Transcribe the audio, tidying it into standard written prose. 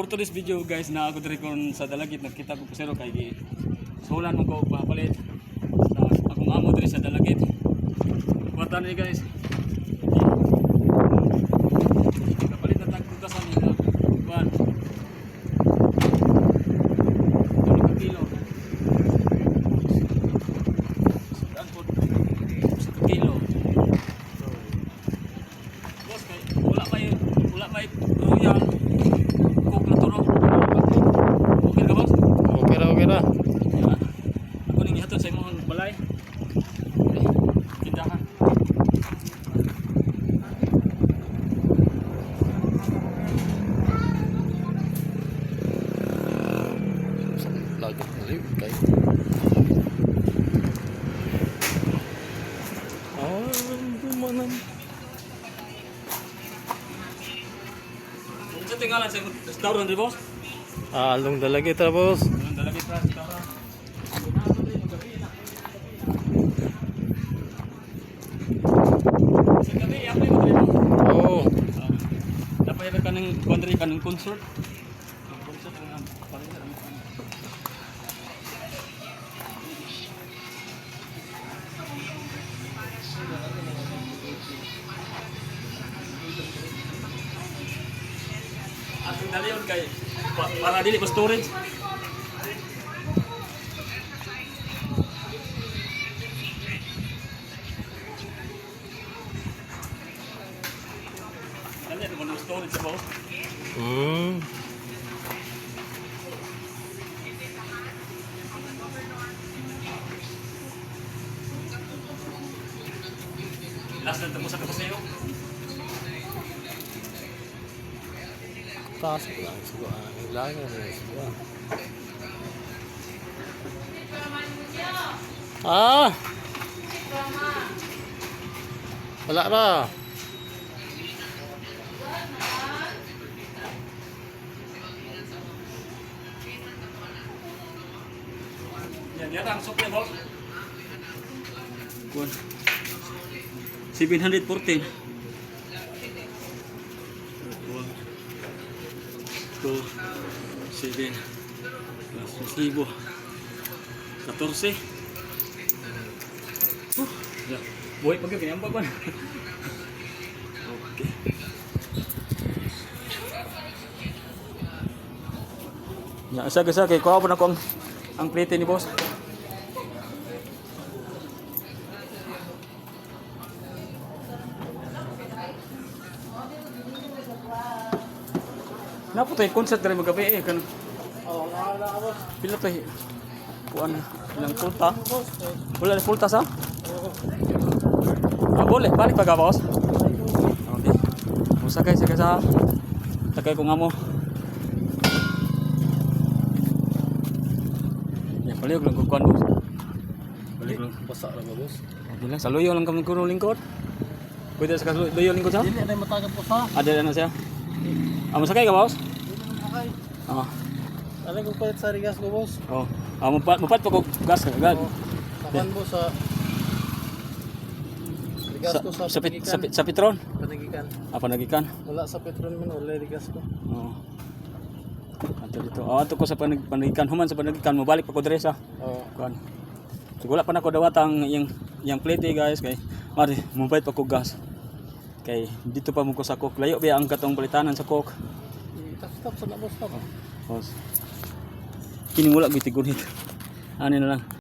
for today's video guys, na ako diri kon sa Dalagit nakita ko pasero kay sulan mo ko papalit sa akong amo diri sa Dalagit. Kuwatan ni guys. Kapalit na tag tutasan ni kuan. 2 kilo. Sudan po 1 kilo. Boss kay wala may royal. Okay ra. Ako ning gihatod sa imong balay. Tindahan. Lagi live kay. Bumanan. Sa tingalan sa restaurant di boss? Along Dalagit ra boss. Ang Dalagit ra restaurant. Sa gabi apply mo dito. Oh. Dapat ya kanang country kanang concert. Concert ang paling Ating dalion kay para dili ko storage. Dali mo ng storage sa boss. Last na tamo sa kapaseo. Taas lang siguro. Lagi na siguro. Wala ra. Yan ang sukli boss. 714. 2, 7, 1,000, 14. Ya, buhay pag yun, kanyang baban. Okay. Ya, isa kay kuha po na ko ang plate ni boss. Napo tayo concert dali magabi kan. Oh, wala boss. Pila tayo kuan ilang pulta? Wala na pulta sa? Boleh balik pa ka boss. Okay. Musakay sa takay ko nga mo. Ya balik lang ko kuan boss. Balik lang Basa ra ba boss? bilang saluyo lang kami kuno lingkod. Pwede sa saluyo lingkod sa? Dili na matagal po sa. Ada na siya. Amo sakay ka boss? Okay. Oo. Ano kung palit sa rigas ko boss? Oh. Mupat pa ko gas agad. Takan mo sa rigas ko sa Sa Petron. panigikan. Apa nagikan? Wala sa Petron man wala rigas ko. Oo. Ato dito. Ato ko sa panagikan human sa panagikan mo balik pa ko dire sa. Oo. Kuan. So wala pa na ko dawat ang yang plate guys kay mari mobile pa ko gas. Kay dito pa mo ko sa cook. Layo biya ang katong palitanan sa cook. Stop sa boss stop. Boss. Kini wala gitigunit. Ano na lang.